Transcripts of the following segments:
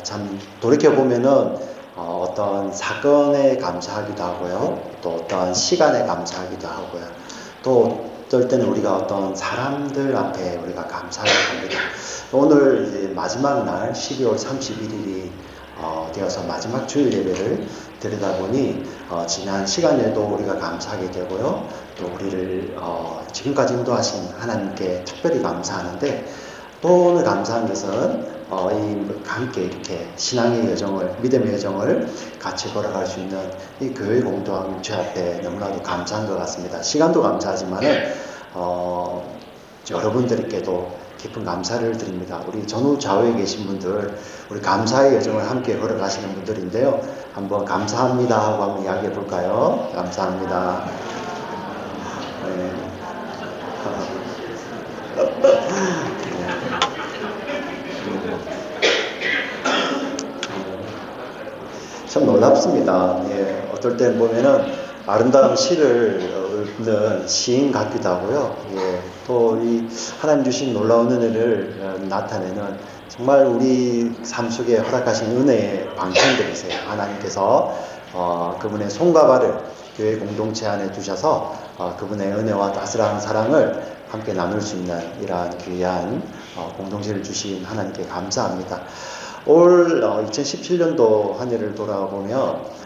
참 돌이켜보면은 어떤 사건에 감사하기도 하고요. 또 어떤 시간에 감사하기도 하고요. 또 어떨 때는 우리가 어떤 사람들 앞에 우리가 감사를 합니다. 오늘 이제 마지막 날 12월 31일이 되어서 마지막 주일 예배를 드리다 보니 지난 시간에도 우리가 감사하게 되고요. 또 우리를 지금까지 인도하신 하나님께 특별히 감사하는데, 또 오늘 감사한 것은 함께 이렇게 신앙의 여정을, 믿음의 여정을 같이 걸어갈 수 있는 이 교회 공동체 앞에 너무나도 감사한 것 같습니다. 시간도 감사하지만은 여러분들께도 깊은 감사를 드립니다. 우리 전후 좌우에 계신 분들, 우리 감사의 여정을 함께 걸어가시는 분들인데요. 한번 감사합니다 하고 한번 이야기해 볼까요? 감사합니다. 네. 참 놀랍습니다. 예, 어떨 때 보면은 아름다운 시를 읊는 시인 같기도 하고요. 예, 또 이 하나님 주신 놀라운 은혜를 나타내는 정말 우리 삶 속에 허락하신 은혜의 방편들이세요. 하나님께서 그분의 손과 발을 교회 공동체 안에 두셔서 그분의 은혜와 따스한 사랑을 함께 나눌 수 있는 이러한 귀한 공동체를 주신 하나님께 감사합니다. 올 2017년도 한 해를 돌아보면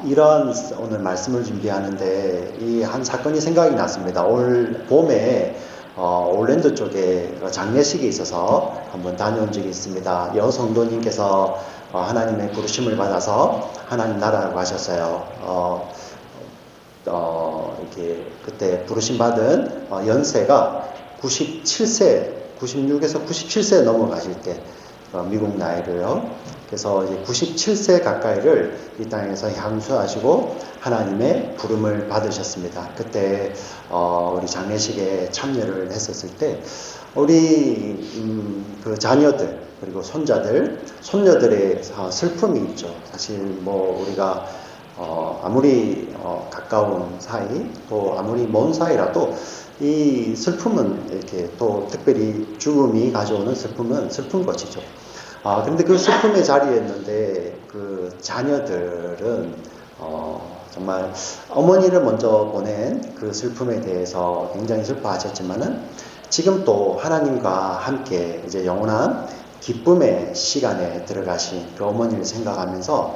이런 오늘 말씀을 준비하는데 이 한 사건이 생각이 났습니다. 올 봄에 올랜도 쪽에 장례식이 있어서 한번 다녀온 적이 있습니다. 여성도님께서 하나님의 부르심을 받아서 하나님 나라로 가셨어요. 이렇게 그때 부르심 받은 연세가 97세, 96에서 97세 넘어가실 때 미국 나이로요. 그래서 이제 97세 가까이를 이 땅에서 향수하시고 하나님의 부름을 받으셨습니다. 그때 우리 장례식에 참여를 했었을 때 우리 그 자녀들 그리고 손녀들의 슬픔이 있죠. 사실 뭐 우리가 아무리 가까운 사이 또 아무리 먼 사이라도 이 슬픔은 이렇게 또 특별히 죽음이 가져오는 슬픔은 슬픈 것이죠. 그런데 그 슬픔의 자리였는데 그 자녀들은 정말 어머니를 먼저 보낸 그 슬픔에 대해서 굉장히 슬퍼하셨지만은 지금 또 하나님과 함께 이제 영원한 기쁨의 시간에 들어가신 그 어머니를 생각하면서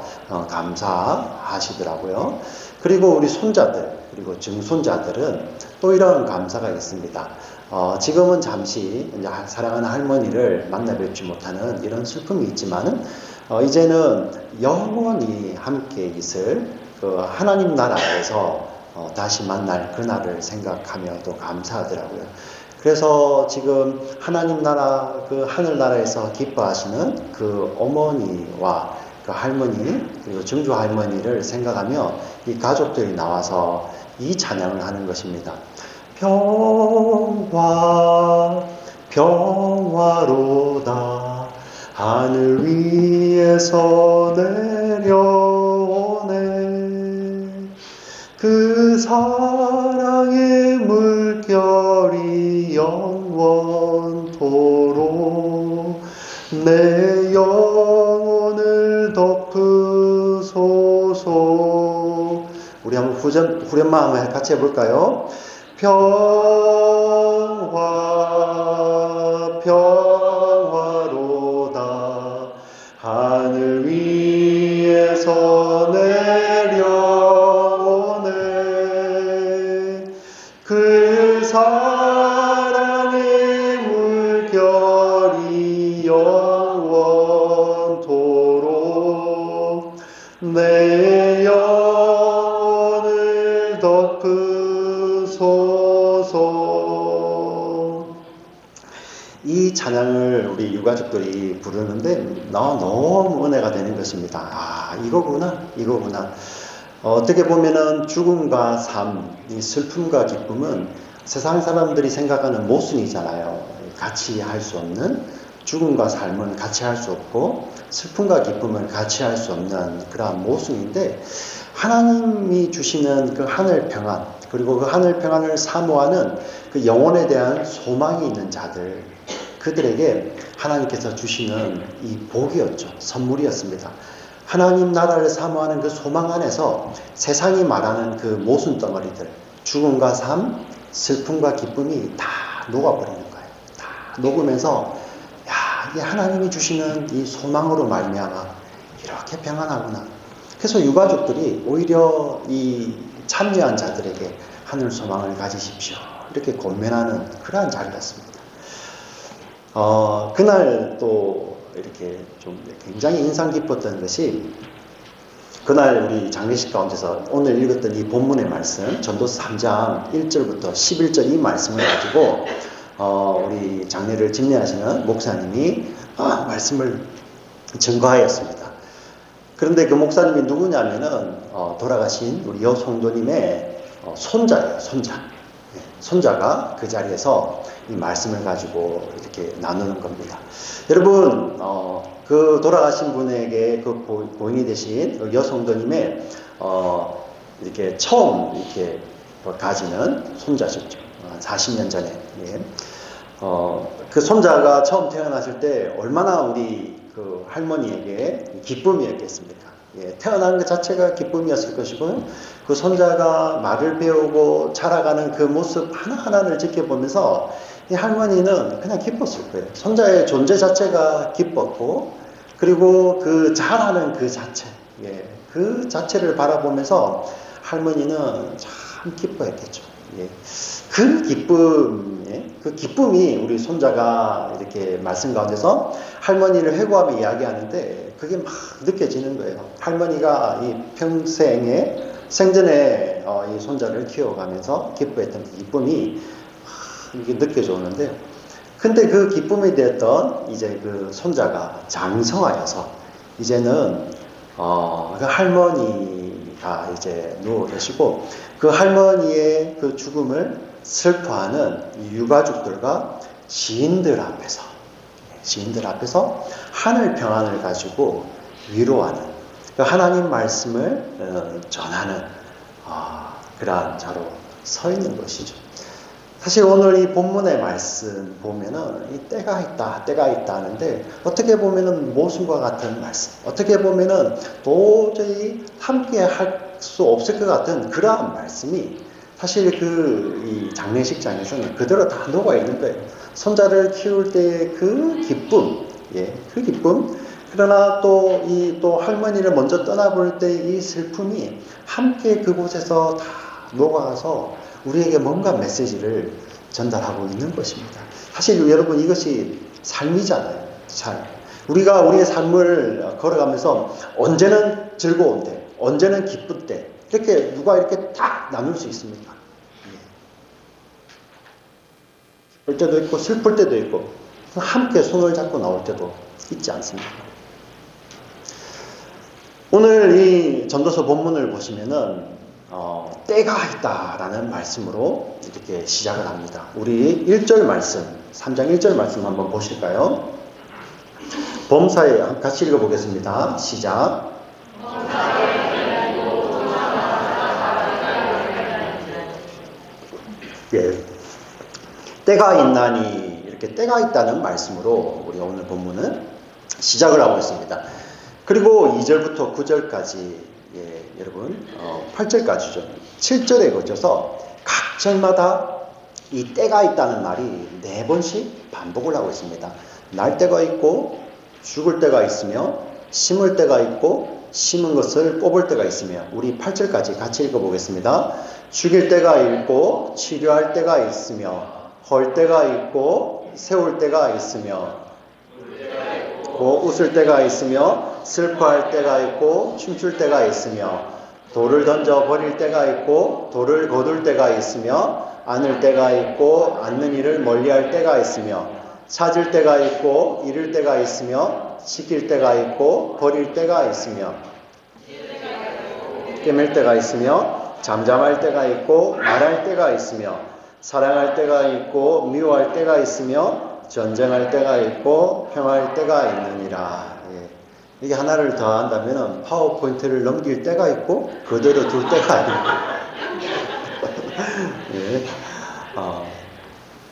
감사하시더라고요. 그리고 우리 손자들 그리고 증손자들은 또 이런 감사가 있습니다. 지금은 잠시 이제 사랑하는 할머니를 만나 뵙지 못하는 이런 슬픔이 있지만은 이제는 영원히 함께 있을 그 하나님 나라에서 다시 만날 그날을 생각하며 또 감사하더라고요. 그래서 지금 하나님 나라 그 하늘나라에서 기뻐하시는 그 어머니와 그 할머니 그리고 증조 할머니를 생각하며 이 가족들이 나와서 이 찬양을 하는 것입니다. 평화로다 하늘 위에서 내려오네 그 사랑의 물결이 영원토록 내 영혼을 덮으소서. 우리 한번 후렴만 한번 같이 해볼까요? 평화로다 하늘 위에서 내려오네 그 사랑의 물결이 영원토록 내 영혼을 덮으소서. 이 찬양을 우리 유가족들이 부르는데 너무 은혜가 되는 것입니다. 이거구나. 어떻게 보면은 죽음과 삶, 이 슬픔과 기쁨은 세상 사람들이 생각하는 모순이잖아요. 같이 할 수 없는, 죽음과 삶은 같이 할 수 없고 슬픔과 기쁨을 같이 할 수 없는 그러한 모순인데, 하나님이 주시는 그 하늘 평안, 그리고 그 하늘 평안을 사모하는 그 영혼에 대한 소망이 있는 자들, 그들에게 하나님께서 주시는 이 복이었죠. 선물이었습니다. 하나님 나라를 사모하는 그 소망 안에서 세상이 말하는 그 모순덩어리들, 죽음과 삶, 슬픔과 기쁨이 다 녹아버리는 거예요. 다 녹으면서 야, 이게 하나님이 주시는 이 소망으로 말미암아 이렇게 평안하구나. 그래서 유가족들이 오히려 이 참여한 자들에게 하늘 소망을 가지십시오. 이렇게 권면하는 그러한 자리였습니다. 그날 또 이렇게 좀 굉장히 인상 깊었던 것이 그날 우리 장례식 가운데서 오늘 읽었던 이 본문의 말씀 전도서 3장 1절부터 11절 이 말씀을 가지고 우리 장례를 집례하시는 목사님이 말씀을 증거하였습니다. 그런데 그 목사님이 누구냐면은 돌아가신 우리 여송도님의 손자예요. 손자가 그 자리에서 이 말씀을 가지고 이렇게 나누는 겁니다. 여러분, 그 돌아가신 분에게 그 고인이 되신 여성도님의 이렇게 처음 이렇게 가지는 손자셨죠. 40년 전에. 예. 그 손자가 처음 태어났을 때 얼마나 우리 그 할머니에게 기쁨이었겠습니까? 예, 태어난 것 자체가 기쁨이었을 것이고요. 그 손자가 말을 배우고 자라가는 그 모습 하나하나를 지켜보면서 이 할머니는 그냥 기뻤을 거예요. 손자의 존재 자체가 기뻤고, 그리고 그 자라는 그 자체, 예, 그 자체를 바라보면서 할머니는 참 기뻐했겠죠. 예. 그 기쁨이 우리 손자가 이렇게 말씀 가운데서 할머니를 회고하며 이야기하는데 그게 막 느껴지는 거예요. 할머니가 이 평생에 생전에 이 손자를 키워가면서 기뻐했던 그 기쁨이 이게 느껴져 오는데, 근데 그 기쁨이 되었던 이제 그 손자가 장성하여서 이제는 그 할머니가 이제 누워 계시고 그 할머니의 그 죽음을 슬퍼하는 유가족들과 지인들 앞에서 하늘 평안을 가지고 위로하는 그 하나님 말씀을 전하는 그러한 자로 서 있는 것이죠. 사실 오늘 이 본문의 말씀 보면은 이 때가 있다 하는데 어떻게 보면은 모순과 같은 말씀, 어떻게 보면은 도저히 함께 할 수 없을 것 같은 그러한 말씀이 사실 이 장례식장에서는 그대로 다 녹아 있는 거예요. 손자를 키울 때의 그 기쁨, 예, 그 기쁨. 그러나 또 할머니를 먼저 떠나볼 때 이 슬픔이 함께 그곳에서 다 녹아서 우리에게 뭔가 메시지를 전달하고 있는 것입니다. 사실 여러분 이것이 삶이잖아요. 삶. 우리가 우리의 삶을 걸어가면서 언제는 즐거운 때, 언제는 기쁠 때 이렇게 누가 이렇게 딱 나눌 수 있습니까? 기쁠 때도 있고 슬플 때도 있고 함께 손을 잡고 나올 때도 있지 않습니까? 오늘 이 전도서 본문을 보시면은 때가 있다라는 말씀으로 이렇게 시작을 합니다. 우리 1절 말씀, 3장 1절 말씀 한번 보실까요? 범사에 같이 읽어보겠습니다. 시작. 예. 때가 있나니 이렇게 때가 있다는 말씀으로 우리 오늘 본문은 시작을 하고 있습니다. 그리고 2절부터 9절까지 예, 여러분 8절까지죠. 7절에 거쳐서 각 절마다 이 때가 있다는 말이 4번씩 반복을 하고 있습니다. 날 때가 있고 죽을 때가 있으며 심을 때가 있고 심은 것을 뽑을 때가 있으며 우리 8절까지 같이 읽어보겠습니다. 죽일 때가 있고 치료할 때가 있으며 헐 때가 있고 세울 때가 있으며 웃을 때가 있으며 슬퍼할 때가 있고 춤출 때가 있으며 돌을 던져 버릴 때가 있고 돌을 거둘 때가 있으며 안을 때가 있고 앉는 일을 멀리할 때가 있으며 찾을 때가 있고 잃을 때가 있으며 지킬 때가 있고 버릴 때가 있으며 깨맬 때가 있으며 잠잠할 때가 있고 말할 때가 있으며 사랑할 때가 있고 미워할 때가 있으며 전쟁할 때가 있고 평화할 때가 있느니라. 예. 이게 하나를 더 한다면 파워포인트를 넘길 때가 있고 그대로 둘 때가 있고 예.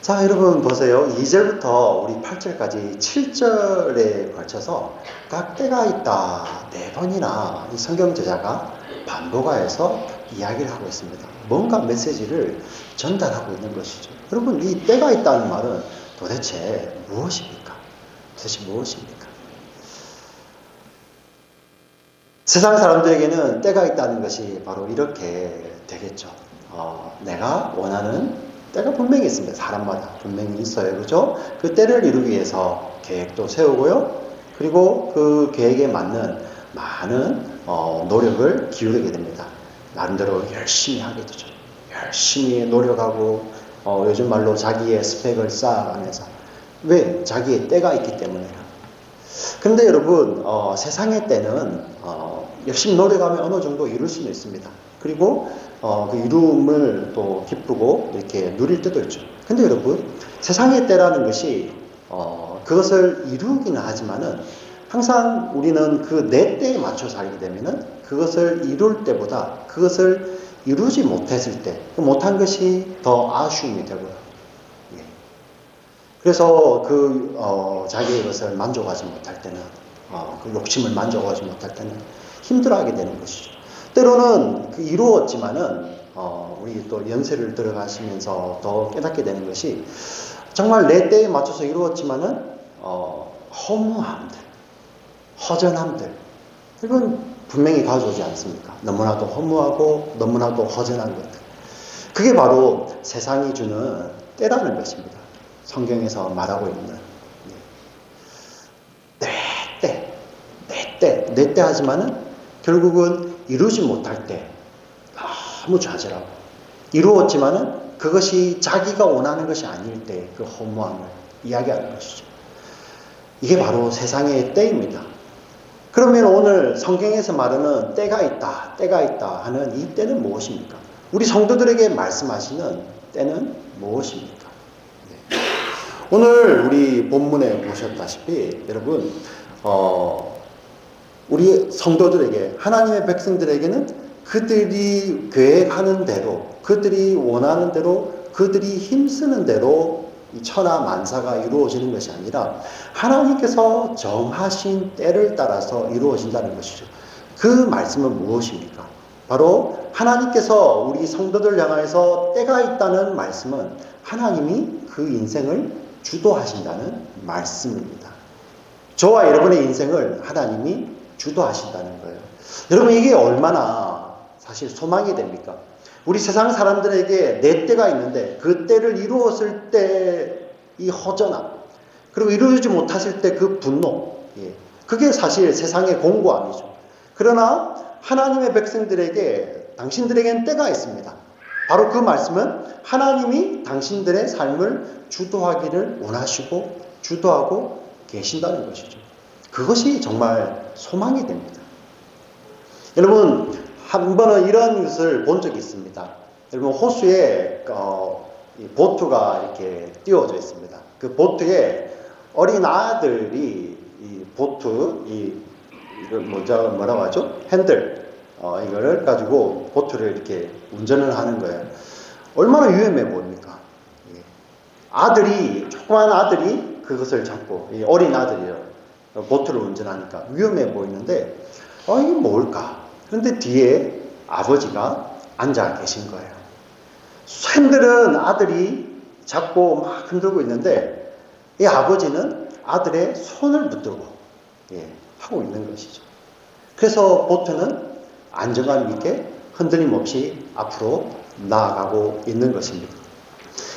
자, 여러분 보세요. 2절부터 우리 8절까지 7절에 걸쳐서 각 때가 있다 4번이나 이 성경 저자가 반복하여서 이야기를 하고 있습니다. 뭔가 메시지를 전달하고 있는 것이죠. 여러분, 이 때가 있다는 말은 도대체 무엇입니까? 도대체 무엇입니까? 세상 사람들에게는 때가 있다는 것이 바로 이렇게 되겠죠. 내가 원하는 때가 분명히 있습니다. 사람마다 분명히 있어요. 그죠? 그 때를 이루기 위해서 계획도 세우고요. 그리고 그 계획에 맞는 많은 노력을 기울이게 됩니다. 나름대로 열심히 하게 되죠. 열심히 노력하고 요즘 말로 자기의 스펙을 쌓아가면서. 왜? 자기의 때가 있기 때문에요. 그런데 여러분, 세상의 때는 열심히 노력하면 어느 정도 이룰 수는 있습니다. 그리고 그 이룸을 또 기쁘고 이렇게 누릴 때도 있죠. 근데 여러분, 세상의 때라는 것이 그것을 이루기는 하지만은 항상 우리는 그 내 때에 맞춰 살게 되면은 그것을 이룰 때보다 그것을 이루지 못했을 때, 못한 것이 더 아쉬움이 되고요. 예. 그래서 자기의 것을 만족하지 못할 때는, 그 욕심을 만족하지 못할 때는 힘들어하게 되는 것이죠. 때로는 이루었지만은, 우리 또 연세를 들어가시면서 더 깨닫게 되는 것이, 정말 내 때에 맞춰서 이루었지만은, 허무함들, 허전함들, 이건 분명히 가져오지 않습니까? 너무나도 허무하고 너무나도 허전한 것들. 그게 바로 세상이 주는 때라는 것입니다. 성경에서 말하고 있는. 내 때 하지만은 결국은 이루지 못할 때 너무 좌절하고, 이루었지만은 그것이 자기가 원하는 것이 아닐 때 그 허무함을 이야기하는 것이죠. 이게 바로 세상의 때입니다. 그러면 오늘 성경에서 말하는 때가 있다 하는 이 때는 무엇입니까? 우리 성도들에게 말씀하시는 때는 무엇입니까? 네. 오늘 우리 본문에 보셨다시피 여러분, 우리 성도들에게, 하나님의 백성들에게는 그들이 계획하는 대로, 그들이 원하는 대로, 그들이 힘쓰는 대로 이 천하 만사가 이루어지는 것이 아니라 하나님께서 정하신 때를 따라서 이루어진다는 것이죠. 그 말씀은 무엇입니까? 바로 하나님께서 우리 성도들 향해서 때가 있다는 말씀은 하나님이 그 인생을 주도하신다는 말씀입니다. 저와 여러분의 인생을 하나님이 주도하신다는 거예요. 여러분, 이게 얼마나 사실 소망이 됩니까? 우리 세상 사람들에게 내 때가 있는데 그 때를 이루었을 때 이 허전함, 그리고 이루지 못했을 때 그 분노, 그게 사실 세상의 공고함이죠. 그러나 하나님의 백성들에게, 당신들에게는 때가 있습니다. 바로 그 말씀은 하나님이 당신들의 삶을 주도하기를 원하시고 주도하고 계신다는 것이죠. 그것이 정말 소망이 됩니다. 여러분, 한 번은 이런 것을 본 적이 있습니다. 여러분, 호수에 보트가 이렇게 띄워져 있습니다. 그 보트에 어린 아들이 이 보트, 이걸 뭐라고 하죠? 핸들, 이거를 가지고 보트를 이렇게 운전을 하는 거예요. 얼마나 위험해 보입니까? 조그만 아들이 그것을 잡고, 어린 아들이요. 보트를 운전하니까 위험해 보이는데, 이게 뭘까? 그런데 뒤에 아버지가 앉아 계신 거예요. 핸들은 아들이 잡고 막 흔들고 있는데, 이 아버지는 아들의 손을 붙들고 하고 있는 것이죠. 그래서 보트는 안정감 있게 흔들림 없이 앞으로 나아가고 있는 것입니다.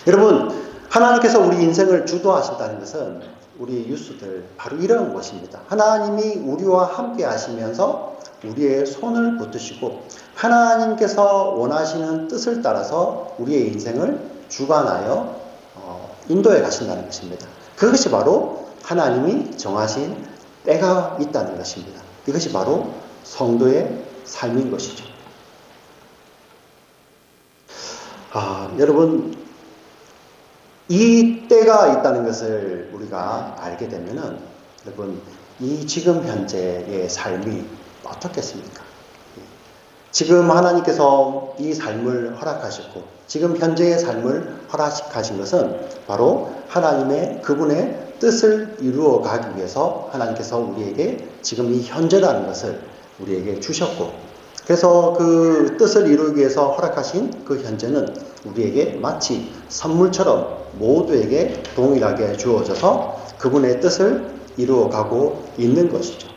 여러분, 하나님께서 우리 인생을 주도하신다는 것은 우리 유수들 바로 이런 것입니다. 하나님이 우리와 함께 하시면서 우리의 손을 붙드시고 하나님께서 원하시는 뜻을 따라서 우리의 인생을 주관하여 인도해 가신다는 것입니다. 그것이 바로 하나님이 정하신 때가 있다는 것입니다. 이것이 바로 성도의 삶인 것이죠. 여러분, 이 때가 있다는 것을 우리가 알게 되면은, 여러분, 이 지금 현재의 삶이 어떻겠습니까? 지금 하나님께서 이 삶을 허락하셨고 지금 현재의 삶을 허락하신 것은 바로 하나님의 그분의 뜻을 이루어 가기 위해서 하나님께서 우리에게 지금 이 현재라는 것을 우리에게 주셨고, 그래서 그 뜻을 이루기 위해서 허락하신 그 현재는 우리에게 마치 선물처럼 모두에게 동일하게 주어져서 그분의 뜻을 이루어가고 있는 것이죠.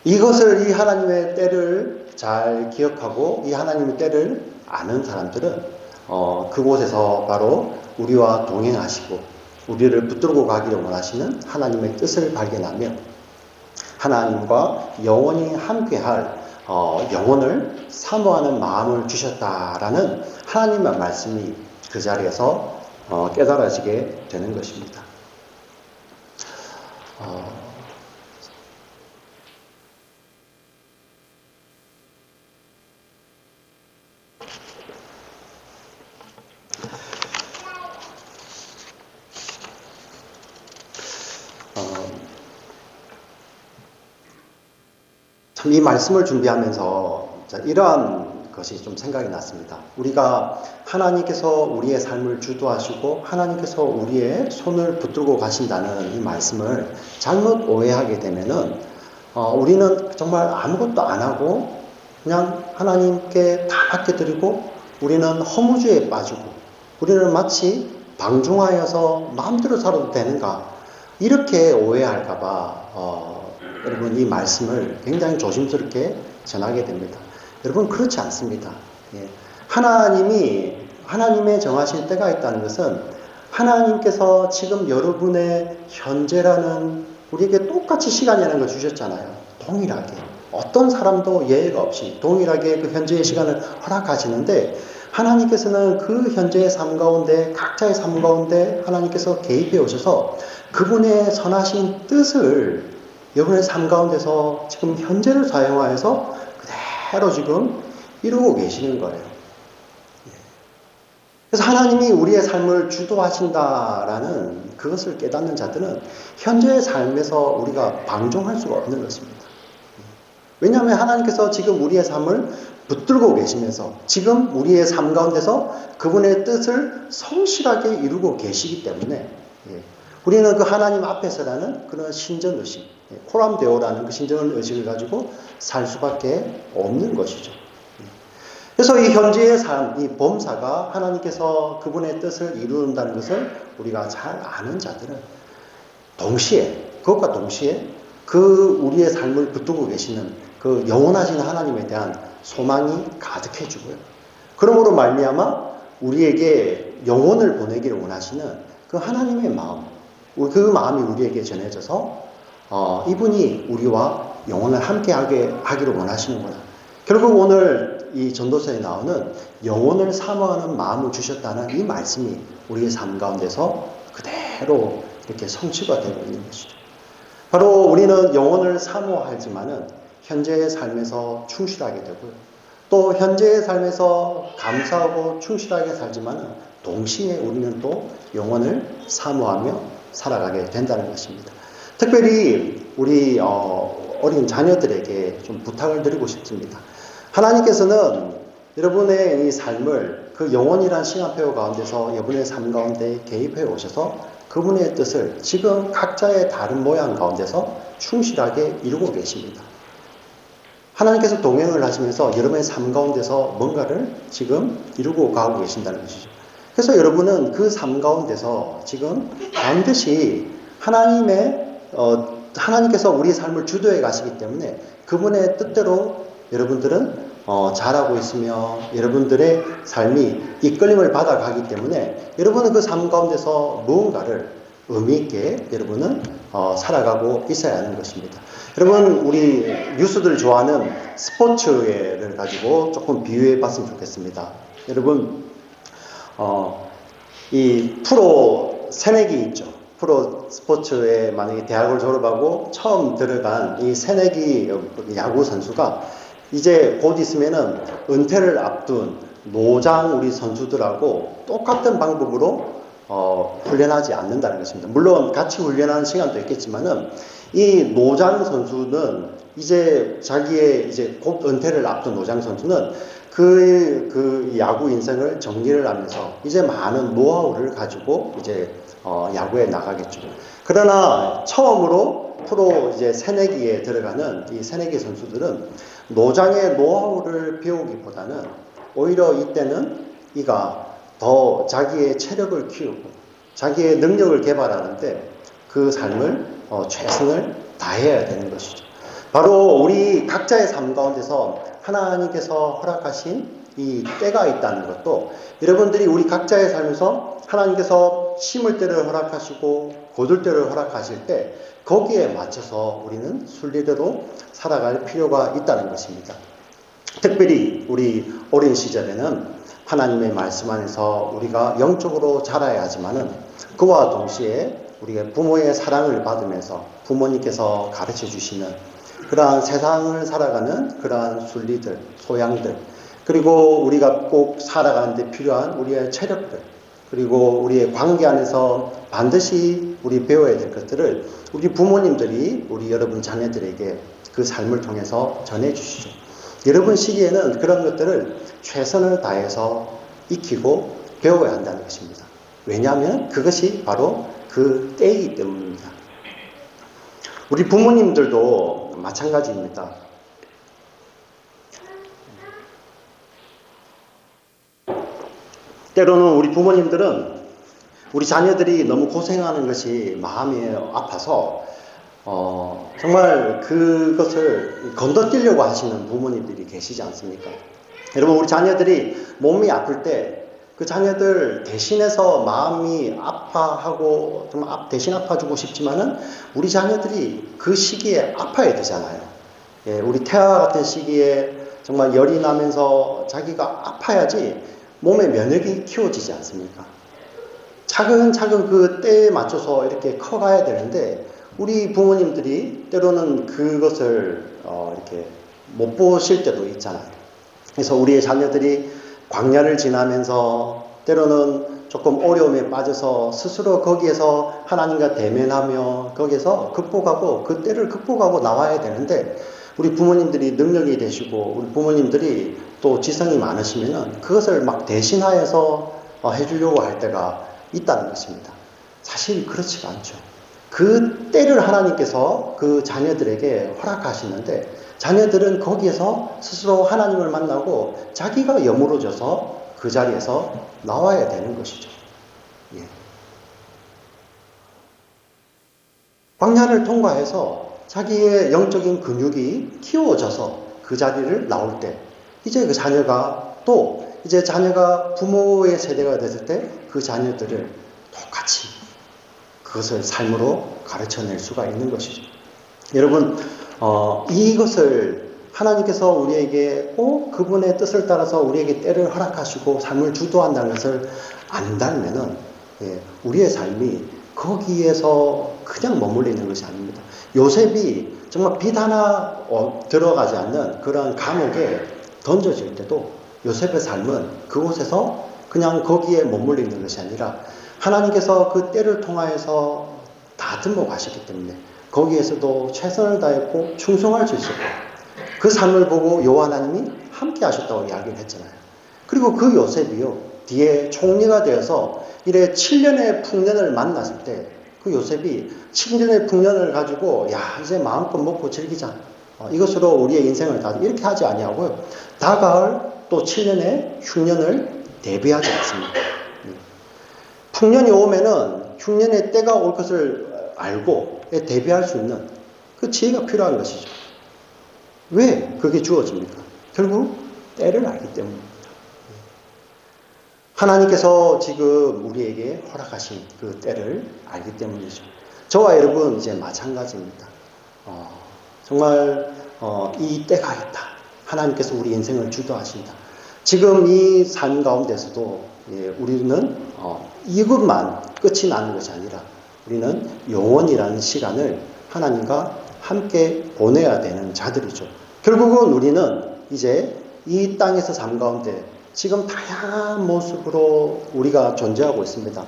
이것을, 이 하나님의 때를 잘 기억하고 이 하나님의 때를 아는 사람들은 그곳에서 바로 우리와 동행하시고 우리를 붙들고 가기를 원하시는 하나님의 뜻을 발견하며 하나님과 영원히 함께할 영혼을 사모하는 마음을 주셨다라는 하나님의 말씀이 그 자리에서 깨달아지게 되는 것입니다. 참 이 말씀을 준비하면서 이러한 것이 좀 생각이 났습니다. 우리가 하나님께서 우리의 삶을 주도하시고 하나님께서 우리의 손을 붙들고 가신다는 이 말씀을 잘못 오해하게 되면은 우리는 정말 아무것도 안 하고 그냥 하나님께 다 맡겨드리고 우리는 허무주의에 빠지고 우리는 마치 방종하여서 마음대로 살아도 되는가, 이렇게 오해할까봐 여러분 이 말씀을 굉장히 조심스럽게 전하게 됩니다. 여러분 그렇지 않습니다. 하나님의 정하신 때가 있다는 것은 하나님께서 지금 여러분의 현재라는 우리에게 똑같이 시간이라는 걸 주셨잖아요. 동일하게. 어떤 사람도 예외가 없이 동일하게 그 현재의 시간을 허락하시는데 하나님께서는 그 현재의 삶 가운데 각자의 삶 가운데 하나님께서 개입해 오셔서 그분의 선하신 뜻을 여러분의 삶 가운데서 지금 현재를 사용하여서 그대로 지금 이루고 계시는 거예요. 그래서 하나님이 우리의 삶을 주도하신다라는 그것을 깨닫는 자들은 현재의 삶에서 우리가 방종할 수가 없는 것입니다. 왜냐하면 하나님께서 지금 우리의 삶을 붙들고 계시면서 지금 우리의 삶 가운데서 그분의 뜻을 성실하게 이루고 계시기 때문에 우리는 그 하나님 앞에서라는 그런 신전의식, 코람데오라는 그 신전의식을 가지고 살 수밖에 없는 것이죠. 그래서 이 현재의 삶, 이 범사가 하나님께서 그분의 뜻을 이룬다는 것을 우리가 잘 아는 자들은 그것과 동시에 그 우리의 삶을 붙들고 계시는 그 영원하신 하나님에 대한 소망이 가득해지고요. 그러므로 말미암아 우리에게 영혼을 보내기를 원하시는 그 하나님의 마음, 그 마음이 우리에게 전해져서 이분이 우리와 영혼을 함께 하기를 원하시는구나. 결국 오늘 이 전도서에 나오는 영혼을 사모하는 마음을 주셨다는 이 말씀이 우리의 삶 가운데서 그대로 이렇게 성취가 되고 있는 것이죠. 바로 우리는 영혼을 사모하지만은 현재의 삶에서 충실하게 되고요. 또 현재의 삶에서 감사하고 충실하게 살지만은 동시에 우리는 또 영혼을 사모하며 살아가게 된다는 것입니다. 특별히 우리 어린 자녀들에게 좀 부탁을 드리고 싶습니다. 하나님께서는 여러분의 이 삶을 그 영혼이란 시간표 가운데서 여러분의 삶 가운데 개입해 오셔서 그분의 뜻을 지금 각자의 다른 모양 가운데서 충실하게 이루고 계십니다. 하나님께서 동행을 하시면서 여러분의 삶 가운데서 뭔가를 지금 이루고 가고 계신다는 것이죠. 그래서 여러분은 그 삶 가운데서 지금 반드시 하나님께서 우리의 삶을 주도해 가시기 때문에 그분의 뜻대로 여러분들은 잘하고 있으며 여러분들의 삶이 이끌림을 받아가기 때문에 여러분은 그 삶 가운데서 무언가를 의미 있게 여러분은 살아가고 있어야 하는 것입니다. 여러분 우리 뉴스들 좋아하는 스포츠를 가지고 조금 비유해 봤으면 좋겠습니다. 여러분 이 프로 새내기 있죠. 프로 스포츠에 만약에 대학을 졸업하고 처음 들어간 이 새내기 야구 선수가 이제 곧 있으면은 은퇴를 앞둔 노장 우리 선수들하고 똑같은 방법으로 훈련하지 않는다는 것입니다. 물론 같이 훈련하는 시간도 있겠지만은 이 노장 선수는 이제 자기의 이제 곧 은퇴를 앞둔 노장 선수는 그 야구 인생을 정리를 하면서 이제 많은 노하우를 가지고 이제 야구에 나가겠죠. 그러나 처음으로 프로 이제 새내기에 들어가는 이 새내기 선수들은 노장의 노하우를 배우기보다는 오히려 이때는 이가 더 자기의 체력을 키우고 자기의 능력을 개발하는데 그 삶을 최선을 다해야 되는 것이죠. 바로 우리 각자의 삶 가운데서 하나님께서 허락하신 이 때가 있다는 것도 여러분들이 우리 각자의 삶에서 하나님께서 심을 때를 허락하시고 거둘 때를 허락하실 때 거기에 맞춰서 우리는 순리대로 살아갈 필요가 있다는 것입니다. 특별히 우리 어린 시절에는 하나님의 말씀 안에서 우리가 영적으로 자라야 하지만은 그와 동시에 우리가 부모의 사랑을 받으면서 부모님께서 가르쳐 주시는 그러한 세상을 살아가는 그러한 순리들, 소양들, 그리고 우리가 꼭 살아가는데 필요한 우리의 체력들, 그리고 우리의 관계 안에서 반드시 우리 배워야 될 것들을 우리 부모님들이 우리 여러분 자녀들에게 그 삶을 통해서 전해주시죠. 여러분 시기에는 그런 것들을 최선을 다해서 익히고 배워야 한다는 것입니다. 왜냐하면 그것이 바로 그 때이기 때문입니다. 우리 부모님들도 마찬가지입니다. 때로는 우리 부모님들은 우리 자녀들이 너무 고생하는 것이 마음이 아파서 정말 그것을 건너뛰려고 하시는 부모님들이 계시지 않습니까? 여러분 우리 자녀들이 몸이 아플 때 그 자녀들 대신해서 마음이 아파하고 좀 대신 아파주고 싶지만은 우리 자녀들이 그 시기에 아파야 되잖아요. 예, 우리 태아 같은 시기에 정말 열이 나면서 자기가 아파야지 몸의 면역이 키워지지 않습니까? 차근차근 그 때에 맞춰서 이렇게 커가야 되는데 우리 부모님들이 때로는 그것을 이렇게 못 보실 때도 있잖아요. 그래서 우리의 자녀들이 광야를 지나면서 때로는 조금 어려움에 빠져서 스스로 거기에서 하나님과 대면하며 거기에서 극복하고 그 때를 극복하고 나와야 되는데 우리 부모님들이 능력이 되시고 우리 부모님들이 또 지성이 많으시면은 그것을 막 대신하여서 해주려고 할 때가 있다는 것입니다. 사실 그렇지가 않죠. 그 때를 하나님께서 그 자녀들에게 허락하시는데 자녀들은 거기에서 스스로 하나님을 만나고 자기가 여물어져서 그 자리에서 나와야 되는 것이죠. 예. 광야를 통과해서 자기의 영적인 근육이 키워져서 그 자리를 나올 때 이제 그 자녀가 또 이제 자녀가 부모의 세대가 됐을 때 그 자녀들을 똑같이 그것을 삶으로 가르쳐낼 수가 있는 것이죠. 여러분 이것을 하나님께서 우리에게 꼭 그분의 뜻을 따라서 우리에게 때를 허락하시고 삶을 주도한다는 것을 안다면은 우리의 삶이 거기에서 그냥 머물러 있는 것이 아닙니다. 요셉이 정말 빛 하나 들어가지 않는 그런 감옥에 던져질 때도 요셉의 삶은 그곳에서 그냥 거기에 머물러 있는 것이 아니라 하나님께서 그 때를 통하여서 다듬어 가셨기 때문에 거기에서도 최선을 다했고 충성할 수 있었고 그 삶을 보고 여호와 하나님이 함께 하셨다고 이야기를 했잖아요. 그리고 그 요셉이요 뒤에 총리가 되어서 이래 7년의 풍년을 만났을 때 그 요셉이 7년의 풍년을 가지고 야 이제 마음껏 먹고 즐기자 이것으로 우리의 인생을 다 이렇게 하지 아니하고요. 다가올 또 7년의 흉년을 대비하지 않습니다. 풍년이 오면은 흉년의 때가 올 것을 알고 대비할 수 있는 그 지혜가 필요한 것이죠. 왜 그게 주어집니까? 결국 때를 알기 때문입니다. 하나님께서 지금 우리에게 허락하신 그 때를 알기 때문이죠. 저와 여러분 이제 마찬가지입니다. 정말 이 때가 있다. 하나님께서 우리 인생을 주도하신다. 지금 이 삶 가운데서도 우리는 이것만 끝이 나는 것이 아니라 우리는 영원이라는 시간을 하나님과 함께 보내야 되는 자들이죠. 결국은 우리는 이제 이 땅에서 삶 가운데 지금 다양한 모습으로 우리가 존재하고 있습니다.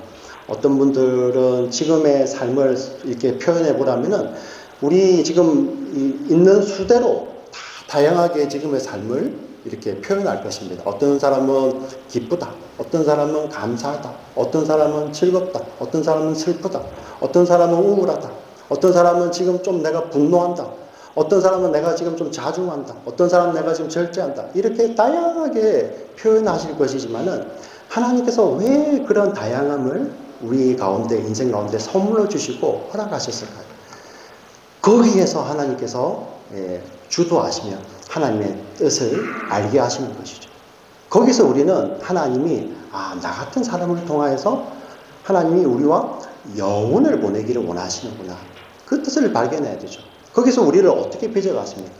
어떤 분들은 지금의 삶을 이렇게 표현해 보라면은 우리 지금 있는 수대로 다 다양하게 지금의 삶을 이렇게 표현할 것입니다. 어떤 사람은 기쁘다, 어떤 사람은 감사하다, 어떤 사람은 즐겁다, 어떤 사람은 슬프다, 어떤 사람은 우울하다, 어떤 사람은 지금 좀 내가 분노한다, 어떤 사람은 내가 지금 좀 자중한다, 어떤 사람은 내가 지금 절제한다. 이렇게 다양하게 표현하실 것이지만은 하나님께서 왜 그런 다양함을 우리 가운데, 인생 가운데 선물로 주시고 허락하셨을까요? 거기에서 하나님께서 주도하시며 하나님의 뜻을 알게 하시는 것이죠. 거기서 우리는 하나님이 나 같은 사람을 통하여서 하나님이 우리와 영혼을 보내기를 원하시는구나. 그 뜻을 발견해야 되죠. 거기서 우리를 어떻게 빚어갔습니까?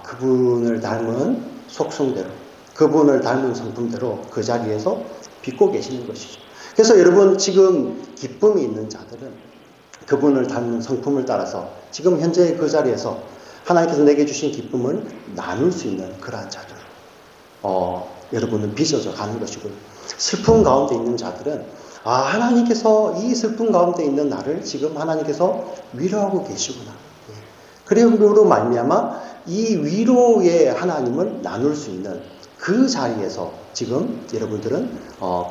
그분을 닮은 속성대로, 그분을 닮은 성품대로 그 자리에서 빚고 계시는 것이죠. 그래서 여러분 지금 기쁨이 있는 자들은 그분을 닮은 성품을 따라서 지금 현재 그 자리에서 하나님께서 내게 주신 기쁨을 나눌 수 있는 그러한 자들, 여러분은 빚어져 가는 것이고요. 슬픔 가운데 있는 자들은 하나님께서 이 슬픔 가운데 있는 나를 지금 하나님께서 위로하고 계시구나. 그리고 말미암아 이 위로의 하나님을 나눌 수 있는 그 자리에서 지금 여러분들은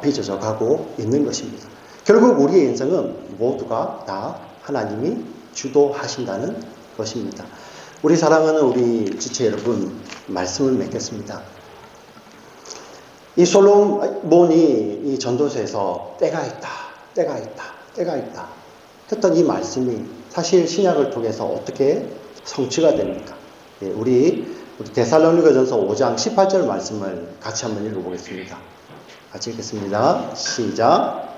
빚어져 가고 있는 것입니다. 결국 우리의 인생은 모두가 다 하나님이 주도하신다는 것입니다. 우리 사랑하는 우리 지체 여러분, 말씀을 맺겠습니다. 이 솔로몬이 이 전도서에서 때가 있다, 때가 있다, 때가 있다 했던 이 말씀이 사실 신약을 통해서 어떻게 성취가 됩니까? 우리 데살로니가전서 5장 18절 말씀을 같이 한번 읽어보겠습니다. 같이 읽겠습니다. 시작.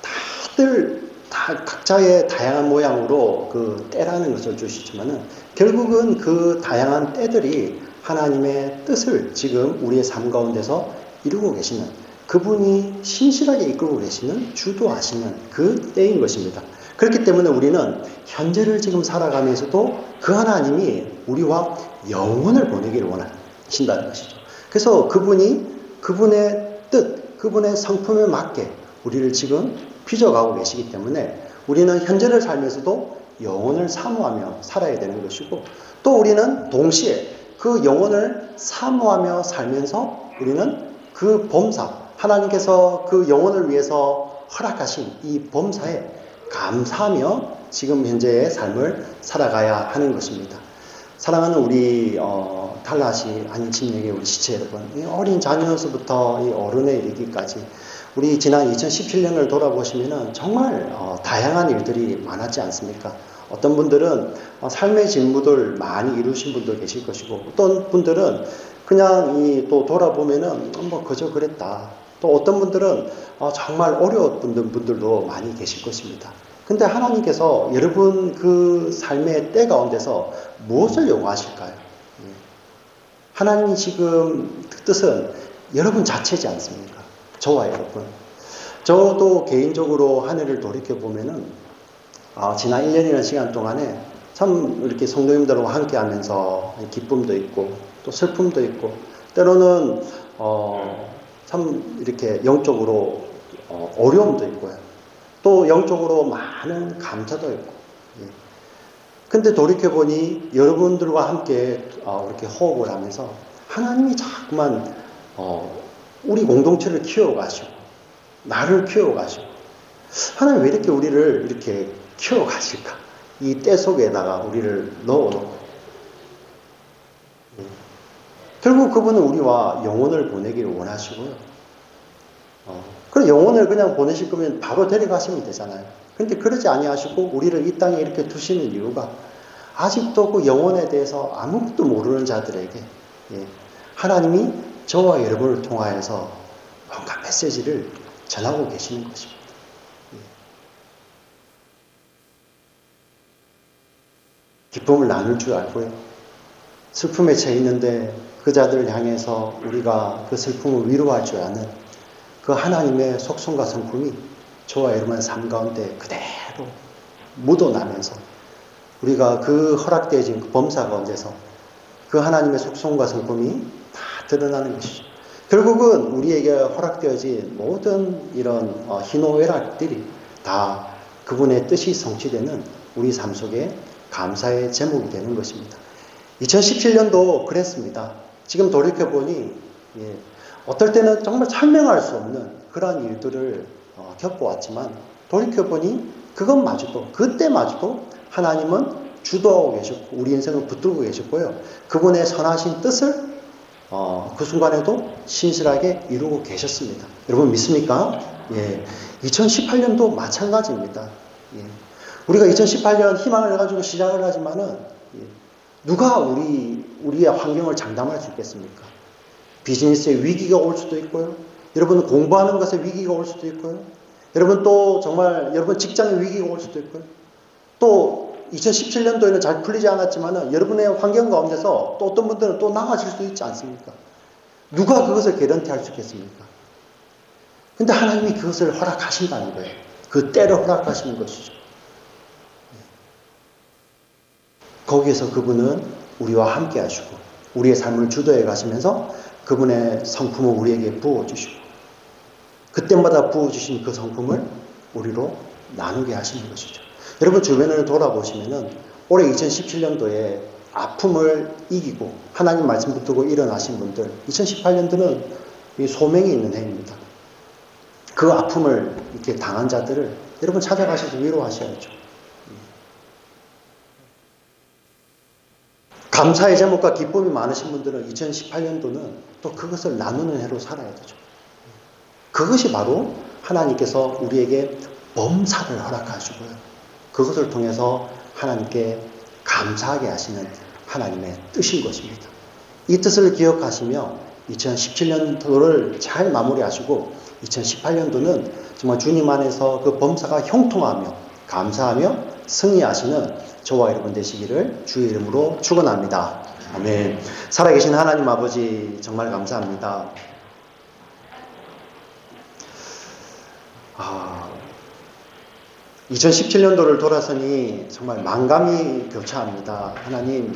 다들 각자의 다양한 모양으로 그 때라는 것을 주시지만은 결국은 그 다양한 때들이 하나님의 뜻을 지금 우리의 삶 가운데서 이루고 계시는, 그분이 신실하게 이끌고 계시는, 주도하시는 그 때인 것입니다. 그렇기 때문에 우리는 현재를 지금 살아가면서도 그 하나님이 우리와 영혼을 보내기를 원하신다는 것이죠. 그래서 그분의 뜻, 그분의 성품에 맞게 우리를 지금 빚어가고 계시기 때문에 우리는 현재를 살면서도 영혼을 사모하며 살아야 되는 것이고, 또 우리는 동시에 그 영혼을 사모하며 살면서 우리는 그 범사, 하나님께서 그 영혼을 위해서 허락하신 이 범사에 감사하며 지금 현재의 삶을 살아가야 하는 것입니다. 사랑하는 우리 탈라시 아닌 침례교회 우리 지체 여러분, 이 어린 자녀에서부터 이 어른에 이르기까지 우리 지난 2017년을 돌아보시면은 정말 다양한 일들이 많았지 않습니까? 어떤 분들은 삶의 직무들 많이 이루신 분도 계실 것이고, 어떤 분들은 그냥 또 돌아보면은 뭐 그저 그랬다. 또 어떤 분들은 정말 어려웠던 분들도 많이 계실 것입니다. 근데 하나님께서 여러분 그 삶의 때 가운데서 무엇을 요구하실까요? 하나님이 지금 뜻은 여러분 자체지 않습니까? 저와 여러분. 저도 개인적으로 한 해를 돌이켜보면은, 지난 1년이라는 시간 동안에 참 이렇게 성도님들과 함께 하면서 기쁨도 있고, 또 슬픔도 있고, 때로는, 참 이렇게 영적으로 어려움도 있고요. 또 영적으로 많은 감사도 있고. 근데 돌이켜보니 여러분들과 함께 이렇게 호흡을 하면서 하나님이 자꾸만 우리 공동체를 키워가시고 나를 키워가시고, 하나님 왜 이렇게 우리를 이렇게 키워가실까? 이 때 속에다가 우리를 넣어놓고 결국 그분은 우리와 영혼을 보내기를 원하시고요. 그럼 영혼을 그냥 보내실 거면 바로 데려가시면 되잖아요. 그런데 그러지 아니하시고 우리를 이 땅에 이렇게 두시는 이유가 아직도 그 영혼에 대해서 아무것도 모르는 자들에게 하나님이 저와 여러분을 통하여서 뭔가 메시지를 전하고 계시는 것입니다. 기쁨을 나눌 줄 알고요. 슬픔에 처해 있는데 그 자들을 향해서 우리가 그 슬픔을 위로할 줄 아는 그 하나님의 속성과 성품이 저와 여러분의 삶 가운데 그대로 묻어나면서 우리가 그 허락되어진 그 범사 가운데서 그 하나님의 속성과 성품이 다 드러나는 것이죠. 결국은 우리에게 허락되어진 모든 이런 희노애락들이 다 그분의 뜻이 성취되는 우리 삶 속에 감사의 제목이 되는 것입니다. 2017년도 그랬습니다. 지금 돌이켜보니 어떨 때는 정말 설명할 수 없는 그러한 일들을 겪어왔지만 돌이켜보니 그것마저도 그때마저도 하나님은 주도하고 계셨고 우리 인생을 붙들고 계셨고요. 그분의 선하신 뜻을 그 순간에도 신실하게 이루고 계셨습니다. 여러분 믿습니까? 2018년도 마찬가지입니다. 우리가 2018년 희망을 가지고 시작을 하지만은 누가 우리의 환경을 장담할 수 있겠습니까? 비즈니스에 위기가 올 수도 있고요. 여러분 공부하는 것에 위기가 올 수도 있고요. 여러분 또 정말 여러분 직장에 위기가 올 수도 있고요. 또 2017년도에는 잘 풀리지 않았지만은 여러분의 환경 가운데서 또 어떤 분들은 또 나아질 수도 있지 않습니까? 누가 그것을 개런티할 수 있겠습니까? 근데 하나님이 그것을 허락하신다는 거예요. 그 때를 허락하시는 것이죠. 거기에서 그분은 우리와 함께 하시고 우리의 삶을 주도해 가시면서 그분의 성품을 우리에게 부어주시고 그때마다 부어주신 그 성품을 우리로 나누게 하시는 것이죠. 여러분 주변을 돌아보시면은 올해 2017년도에 아픔을 이기고 하나님 말씀 붙들고 일어나신 분들 2018년도는 소명이 있는 해입니다. 그 아픔을 이렇게 당한 자들을 여러분 찾아가셔서 위로하셔야죠. 감사의 제목과 기쁨이 많으신 분들은 2018년도는 또 그것을 나누는 해로 살아야 되죠. 그것이 바로 하나님께서 우리에게 범사를 허락하시고요. 그것을 통해서 하나님께 감사하게 하시는 하나님의 뜻인 것입니다. 이 뜻을 기억하시며 2017년도를 잘 마무리하시고 2018년도는 정말 주님 안에서 그 범사가 형통하며 감사하며 승리하시는 저와 여러분 되시기를 주의 이름으로 축원합니다. 아멘. 살아계신 하나님 아버지 정말 감사합니다. 2017년도를 돌아서니 정말 만감이 교차합니다. 하나님,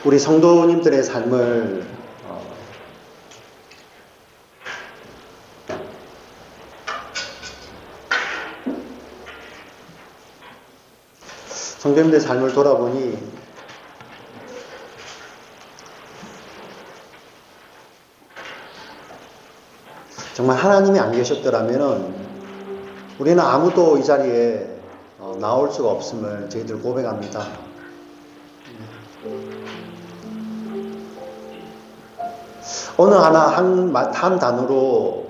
우리 성도님들의 삶을 성도님들의 삶을 돌아보니 정말 하나님이 안 계셨더라면 우리는 아무도 이 자리에 나올 수가 없음을 저희들 고백합니다. 어느 하나 한 단어로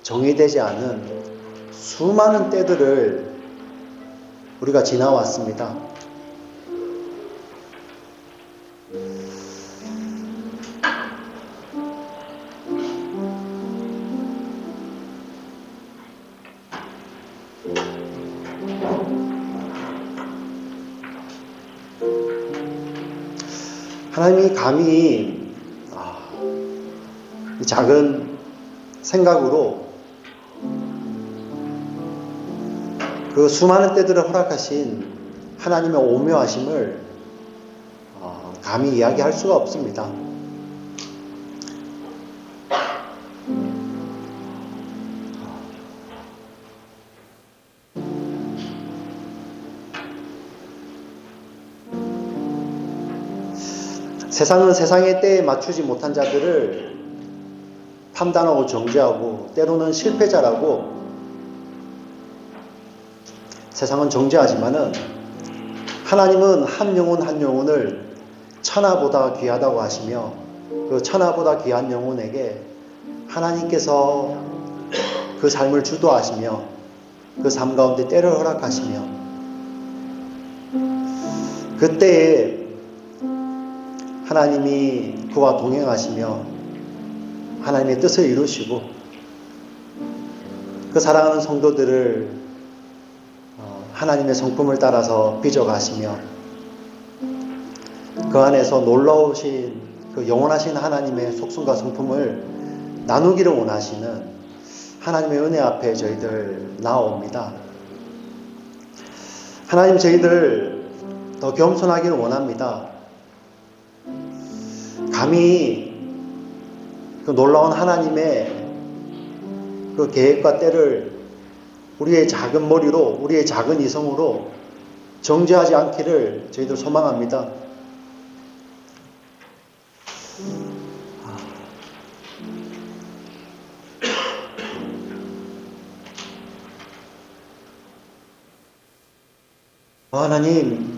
정의되지 않은 수많은 때들을 우리가 지나왔습니다. 하나님이 감히 이 작은 생각으로 그 수많은 때들을 허락하신 하나님의 오묘하심을 감히 이야기할 수가 없습니다. 세상은 세상의 때에 맞추지 못한 자들을 판단하고 정죄하고 때로는 실패자라고 세상은 정죄하지만은 하나님은 한 영혼 한 영혼을 천하보다 귀하다고 하시며 그 천하보다 귀한 영혼에게 하나님께서 그 삶을 주도하시며 그 삶 가운데 때를 허락하시며 그때에 하나님이 그와 동행하시며 하나님의 뜻을 이루시고 그 사랑하는 성도들을 하나님의 성품을 따라서 빚어가시며 그 안에서 놀라우신 그 영원하신 하나님의 속성과 성품을 나누기를 원하시는 하나님의 은혜 앞에 저희들 나옵니다. 하나님, 저희들 더 겸손하기를 원합니다. 감히 그 놀라운 하나님의 그 계획과 때를 우리의 작은 머리로, 우리의 작은 이성으로 정죄하지 않기를 저희들 소망합니다. 하나님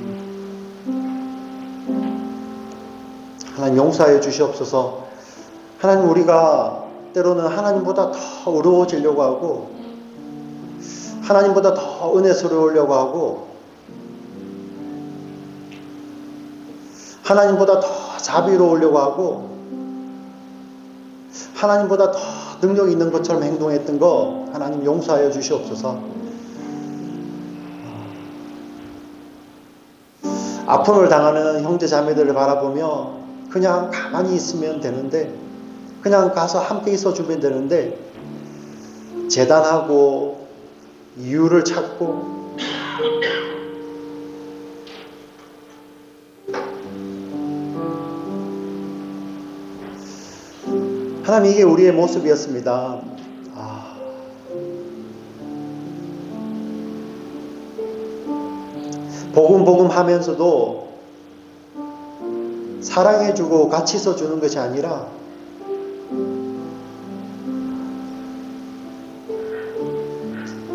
용서하여 주시옵소서. 하나님, 우리가 때로는 하나님보다 더 의로워지려고 하고 하나님보다 더 은혜스러우려고 하고 하나님보다 더 자비로우려고 하고 하나님보다 더 능력 있는 것처럼 행동했던 거 하나님 용서하여 주시옵소서. 아픔을 당하는 형제 자매들을 바라보며 그냥 가만히 있으면 되는데, 그냥 가서 함께 있어주면 되는데, 재단하고 이유를 찾고 하나님, 이게 우리의 모습이었습니다. 복음 하면서도 사랑해주고 같이 있어주는 것이 아니라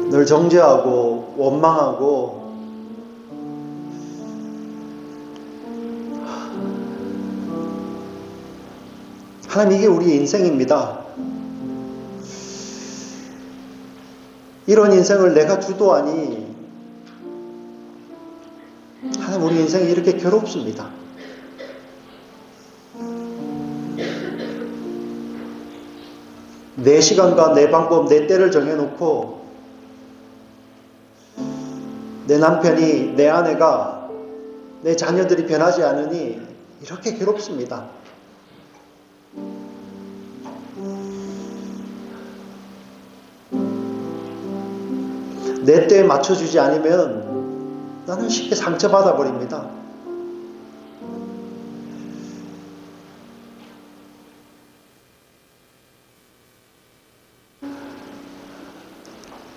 늘 정죄하고 원망하고 하나님, 이게 우리 인생입니다. 이런 인생을 내가 주도하니 하나님, 우리 인생이 이렇게 괴롭습니다. 내 시간과 내 방법, 내 때를 정해놓고 내 남편이, 내 아내가, 내 자녀들이 변하지 않으니 이렇게 괴롭습니다. 내 때에 맞춰주지 않으면 나는 쉽게 상처받아 버립니다.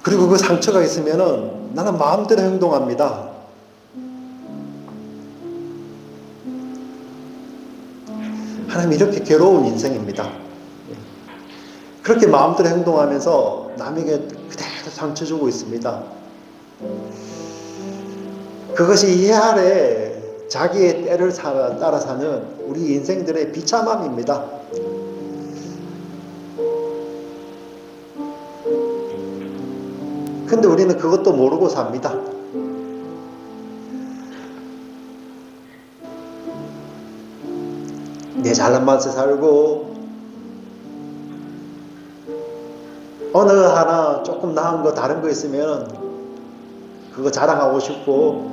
그리고 그 상처가 있으면은 나는 마음대로 행동합니다. 하나님, 이렇게 괴로운 인생입니다. 그렇게 마음대로 행동하면서 남에게 그대로 상처 주고 있습니다. 그것이 이 아래 자기의 때를 따라 사는 우리 인생들의 비참함입니다. 근데 우리는 그것도 모르고 삽니다. 내 잘난 맛에 살고 어느 하나 조금 나은 거, 다른 거 있으면 그거 자랑하고 싶고,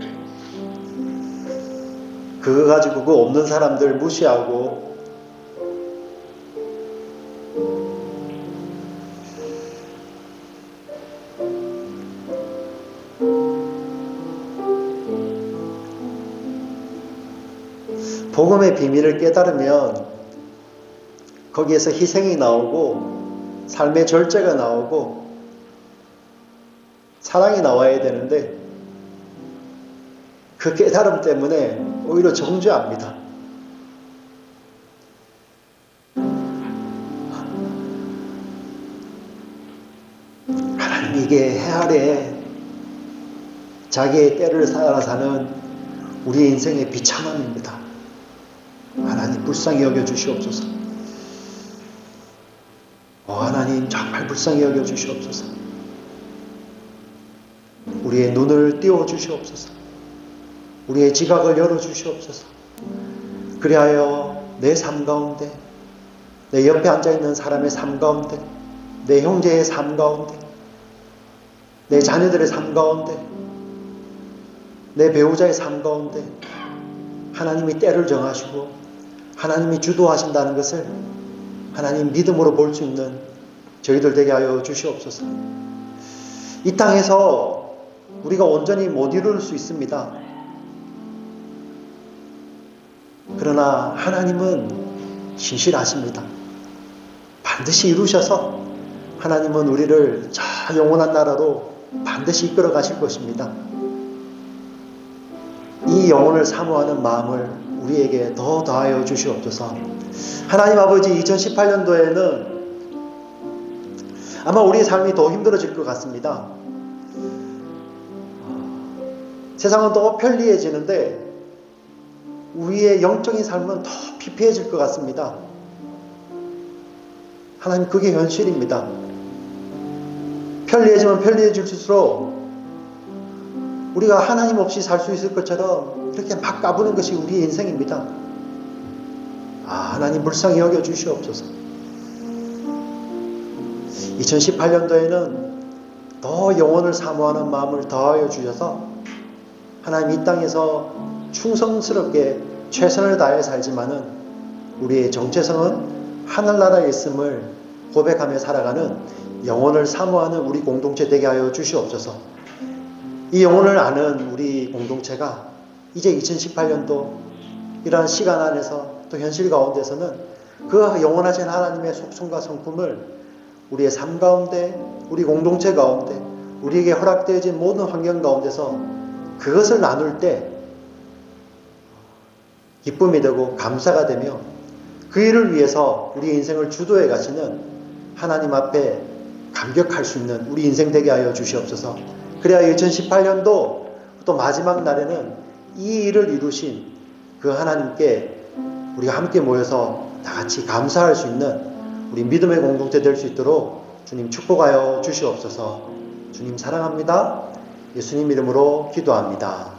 그거 가지고 그거 없는 사람들 무시하고, 복음의 비밀을 깨달으면 거기에서 희생이 나오고 삶의 절제가 나오고 사랑이 나와야 되는데, 그 깨달음 때문에 오히려 정죄합니다. 하나님, 이게 해 아래 자기의 때를 살아 사는 우리 인생의 비참함입니다. 하나님, 불쌍히 여겨 주시옵소서. 하나님, 정말 불쌍히 여겨 주시옵소서. 우리의 눈을 띄워 주시옵소서. 우리의 지각을 열어 주시옵소서. 그리하여 내 삶 가운데, 내 옆에 앉아있는 사람의 삶 가운데, 내 형제의 삶 가운데, 내 자녀들의 삶 가운데, 내 배우자의 삶 가운데 하나님이 때를 정하시고 하나님이 주도하신다는 것을 하나님 믿음으로 볼 수 있는 저희들 되게 하여 주시옵소서. 이 땅에서 우리가 온전히 못 이룰 수 있습니다. 그러나 하나님은 신실하십니다. 반드시 이루셔서 하나님은 우리를 저 영원한 나라로 반드시 이끌어 가실 것입니다. 이 영혼을 사모하는 마음을 우리에게 더 더하여 주시옵소서. 하나님 아버지, 2018년도에는 아마 우리의 삶이 더 힘들어질 것 같습니다. 세상은 더 편리해지는데 우리의 영적인 삶은 더 피폐해질 것 같습니다. 하나님, 그게 현실입니다. 편리해지면 편리해질수록 우리가 하나님 없이 살 수 있을 것처럼 이렇게 막 까부는 것이 우리의 인생입니다. 하나님 불쌍히 여겨 주시옵소서. 2018년도에는 더 영혼을 사모하는 마음을 더하여 주셔서 하나님 이 땅에서 충성스럽게 최선을 다해 살지만은 우리의 정체성은 하늘나라에 있음을 고백하며 살아가는 영혼을 사모하는 우리 공동체 되게 하여 주시옵소서. 이 영혼을 아는 우리 공동체가 이제 2018년도 이러한 시간 안에서 또 현실 가운데서는 그 영원하신 하나님의 속성과 성품을 우리의 삶 가운데, 우리 공동체 가운데, 우리에게 허락되어진 모든 환경 가운데서 그것을 나눌 때 기쁨이 되고 감사가 되며 그 일을 위해서 우리 인생을 주도해 가시는 하나님 앞에 감격할 수 있는 우리 인생 되게 하여 주시옵소서. 그래야 2018년도 또 마지막 날에는 이 일을 이루신 그 하나님께 우리가 함께 모여서 다 같이 감사할 수 있는 우리 믿음의 공동체 될 수 있도록 주님 축복하여 주시옵소서. 주님 사랑합니다. 예수님 이름으로 기도합니다.